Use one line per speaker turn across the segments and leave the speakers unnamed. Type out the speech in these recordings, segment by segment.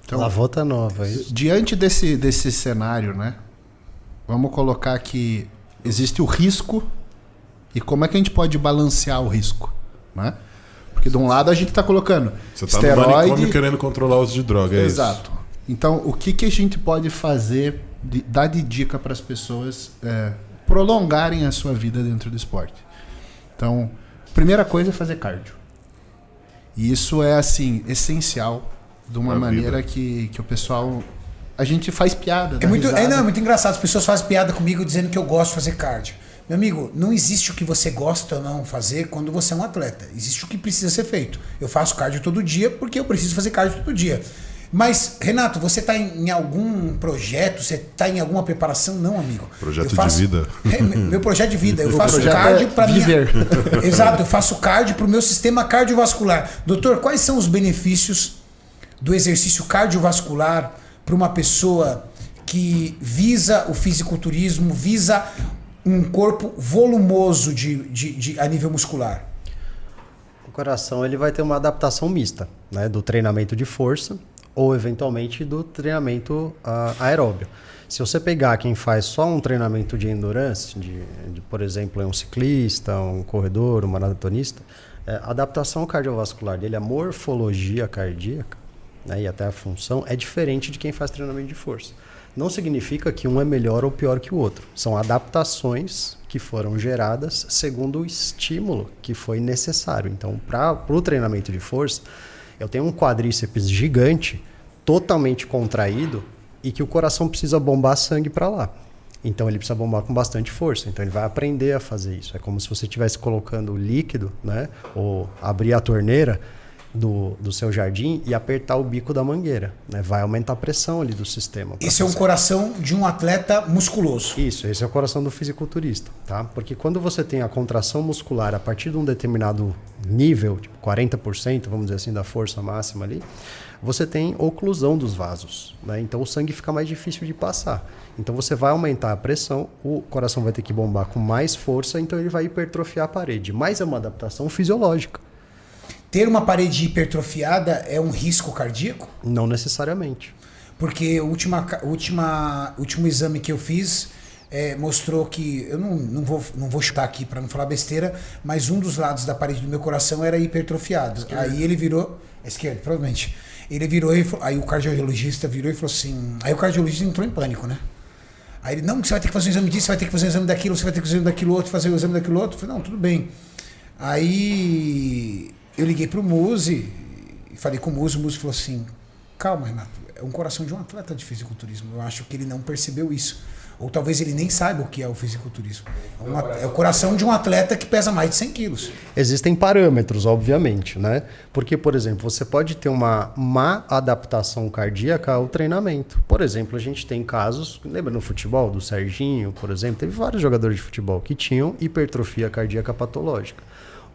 Então,
Lavota nova, isso.
Diante desse cenário, né? Vamos colocar que existe o risco e como é que a gente pode balancear o risco, né? Porque de um lado a gente está colocando
Você tá no manicômio querendo controlar o uso de droga, é
Exato.
isso?
Então, o que a gente pode fazer, dar de dica para as pessoas prolongarem a sua vida dentro do esporte? Então, primeira coisa é fazer cardio. E isso é, assim, essencial de uma maneira que o pessoal... A gente faz piada.
É muito engraçado. As pessoas fazem piada comigo dizendo que eu gosto de fazer cardio. Meu amigo, não existe o que você gosta ou não fazer quando você é um atleta. Existe o que precisa ser feito. Eu faço cardio todo dia porque eu preciso fazer cardio todo dia. Mas, Renato, você está em algum projeto? Você está em alguma preparação? Não, amigo.
Projeto de vida.
Meu projeto de vida. Eu faço cardio para
viver.
Exato, eu faço cardio para o meu sistema cardiovascular. Doutor, quais são os benefícios do exercício cardiovascular para uma pessoa que visa o fisiculturismo, visa um corpo volumoso a nível muscular?
O coração ele vai ter uma adaptação mista, né, do treinamento de força ou eventualmente do treinamento aeróbio. Se você pegar quem faz só um treinamento de endurance, por exemplo, um ciclista, um corredor, um maratonista, a adaptação cardiovascular dele, a morfologia cardíaca, né, e até a função, é diferente de quem faz treinamento de força. Não significa que um é melhor ou pior que o outro. São adaptações que foram geradas segundo o estímulo que foi necessário. Então, para o treinamento de força, eu tenho um quadríceps gigante, totalmente contraído, e que o coração precisa bombar sangue para lá. Então, ele precisa bombar com bastante força. Então, ele vai aprender a fazer isso. É como se você estivesse colocando líquido, né, ou abrir a torneira do seu jardim e apertar o bico da mangueira, né? Vai aumentar a pressão ali do sistema.
Esse é um coração de um atleta musculoso.
Isso, esse é o coração do fisiculturista, tá? Porque quando você tem a contração muscular a partir de um determinado nível, tipo 40%, vamos dizer assim, da força máxima ali, você tem oclusão dos vasos, né? Então o sangue fica mais difícil de passar. Então você vai aumentar a pressão, o coração vai ter que bombar com mais força, então ele vai hipertrofiar a parede. Mas é uma adaptação fisiológica.
Ter uma parede hipertrofiada é um risco cardíaco?
Não necessariamente.
Porque o último exame que eu fiz mostrou que, eu não vou chutar aqui para não falar besteira, mas um dos lados da parede do meu coração era hipertrofiado. Esquerda. Aí ele virou... Esquerda, provavelmente. Ele virou, aí o cardiologista virou e falou assim... Aí o cardiologista entrou em pânico, né? Aí ele, não, você vai ter que fazer um exame disso, você vai ter que fazer um exame daquilo, você vai ter que fazer um exame daquilo outro, fazer o exame daquilo outro. Eu falei, não, tudo bem. Aí... Eu liguei pro Muzi e falei com o Muzi falou assim, calma, Renato, é um coração de um atleta de fisiculturismo. Eu acho que ele não percebeu isso. Ou talvez ele nem saiba o que é o fisiculturismo. É o coração de um atleta que pesa mais de 100 quilos.
Existem parâmetros, obviamente, né? Porque, por exemplo, você pode ter uma má adaptação cardíaca ao treinamento. Por exemplo, a gente tem casos, lembra no futebol, do Serginho, por exemplo, teve vários jogadores de futebol que tinham hipertrofia cardíaca patológica.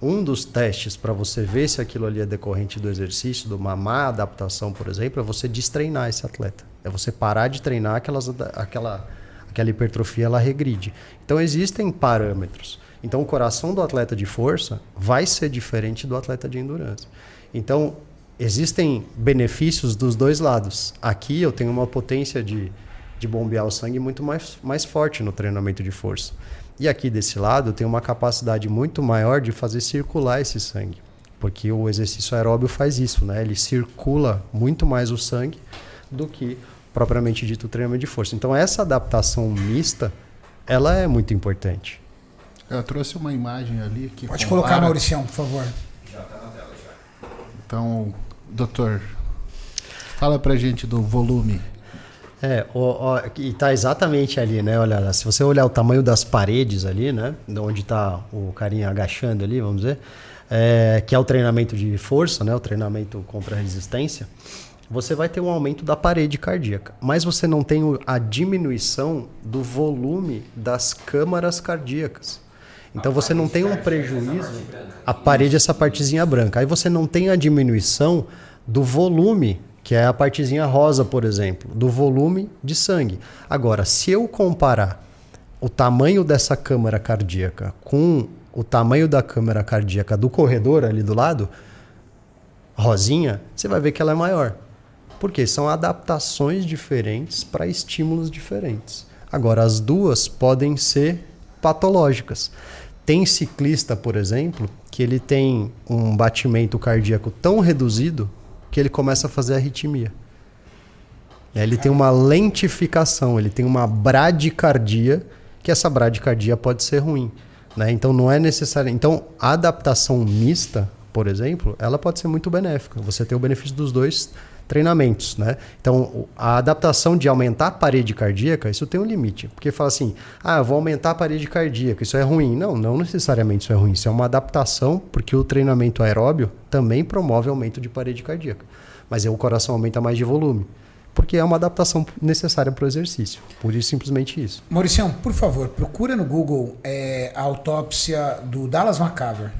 Um dos testes para você ver se aquilo ali é decorrente do exercício, de uma má adaptação, por exemplo, é você destreinar esse atleta. É você parar de treinar, aquela hipertrofia ela regride. Então existem parâmetros. Então o coração do atleta de força vai ser diferente do atleta de endurance. Então existem benefícios dos dois lados. Aqui eu tenho uma potência de bombear o sangue muito mais forte no treinamento de força. E aqui desse lado tem uma capacidade muito maior de fazer circular esse sangue. Porque o exercício aeróbio faz isso, né? Ele circula muito mais o sangue do que propriamente dito o treinamento de força. Então essa adaptação mista, ela é muito importante.
Eu trouxe uma imagem ali que
pode colocar, Mauricião, por favor.
Já está na tela já.
Então, doutor, fala pra gente do volume.
E tá exatamente ali, né? Olha, se você olhar o tamanho das paredes ali, né? Onde tá o carinha agachando ali, vamos dizer, que é o treinamento de força, né? O treinamento contra a resistência, você vai ter um aumento da parede cardíaca, mas você não tem a diminuição do volume das câmaras cardíacas. Então você não tem um prejuízo. A parede é essa partezinha branca. Aí você não tem a diminuição do volume, que é a partezinha rosa, por exemplo, do volume de sangue. Agora, se eu comparar o tamanho dessa câmara cardíaca com o tamanho da câmara cardíaca do corredor ali do lado, rosinha, você vai ver que ela é maior. Porque são adaptações diferentes para estímulos diferentes. Agora, as duas podem ser patológicas. Tem ciclista, por exemplo, que ele tem um batimento cardíaco tão reduzido que ele começa a fazer arritmia. Ele tem uma lentificação, ele tem uma bradicardia, que essa bradicardia pode ser ruim. Né? Então, não é necessário. Então, a adaptação mista, por exemplo, ela pode ser muito benéfica. Você tem o benefício dos dois treinamentos. Né? Então, a adaptação de aumentar a parede cardíaca, isso tem um limite. Porque fala assim, eu vou aumentar a parede cardíaca, isso é ruim. Não, não necessariamente isso é ruim. Isso é uma adaptação, porque o treinamento aeróbio também promove aumento de parede cardíaca. Mas o coração aumenta mais de volume. Porque é uma adaptação necessária para o exercício. Por isso, simplesmente isso.
Mauricião, por favor, procura no Google a autópsia do Dallas McCaver.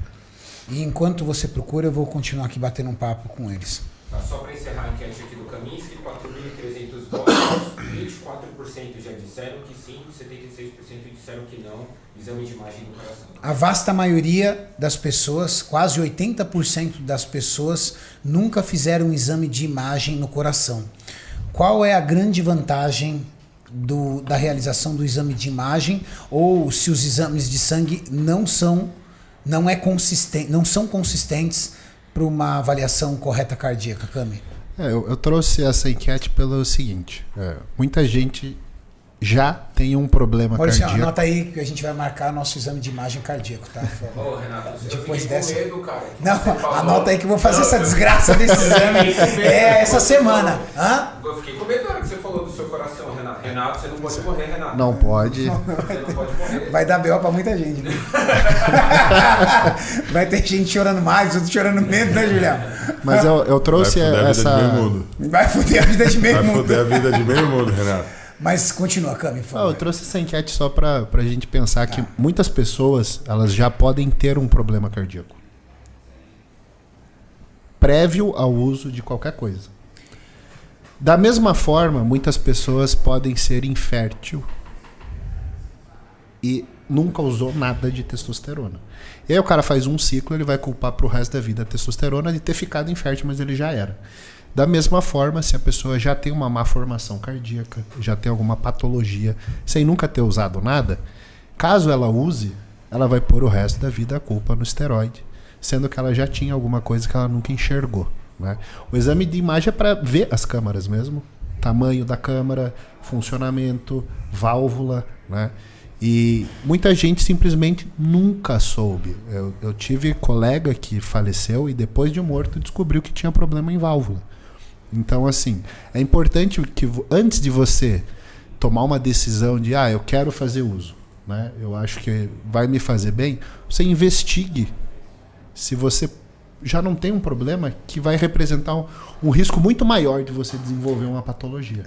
E enquanto você procura, eu vou continuar aqui batendo um papo com eles.
Tá, só para encerrar a enquete aqui do Kaminsky, 4.300 votos, 24% já disseram que sim, 76% disseram que não, exame de imagem do coração.
A vasta maioria das pessoas, quase 80% das pessoas, nunca fizeram um exame de imagem no coração. Qual é a grande vantagem da realização do exame de imagem, ou se os exames de sangue não são consistentes para uma avaliação correta cardíaca, Cami?
Eu trouxe essa enquete pelo seguinte, muita gente já tem um problema cardíaco.
Anota aí que a gente vai marcar nosso exame de imagem cardíaco, tá?
Ô, Renato,
depois
eu
dessa...
com medo, cara.
Não, anota aí que eu vou fazer essa desgraça desse exame essa semana.
Eu fiquei com medo na hora que você falou do seu coração, Renato. Renato, você não pode morrer, Renato.
Não pode.
Você não pode morrer.
Vai dar B.O. pra muita gente. Né? Vai ter gente chorando mais, outros chorando menos, né, Julião?
Mas eu trouxe essa...
Vai foder a vida de meio mundo.
Vai foder a vida de meio mundo, Renato.
Mas continua, Cami, por favor.
Eu trouxe essa enquete só pra gente pensar que muitas pessoas, elas já podem ter um problema cardíaco prévio ao uso de qualquer coisa. Da mesma forma, muitas pessoas podem ser infértil e nunca usou nada de testosterona. E aí o cara faz um ciclo, ele vai culpar pro resto da vida a testosterona de ter ficado infértil, mas ele já era. Da mesma forma, se a pessoa já tem uma má formação cardíaca, já tem alguma patologia, sem nunca ter usado nada, caso ela use, ela vai pôr o resto da vida a culpa no esteroide, sendo que ela já tinha alguma coisa que ela nunca enxergou. Né? O exame de imagem é para ver as câmaras mesmo, tamanho da câmara, funcionamento, válvula, né? E muita gente simplesmente nunca soube. Eu tive colega que faleceu e depois de morto descobriu que tinha problema em válvula. Então, assim, é importante que antes de você tomar uma decisão de eu quero fazer uso, né? Eu acho que vai me fazer bem, você investigue se você já não tem um problema que vai representar um risco muito maior de você desenvolver uma patologia.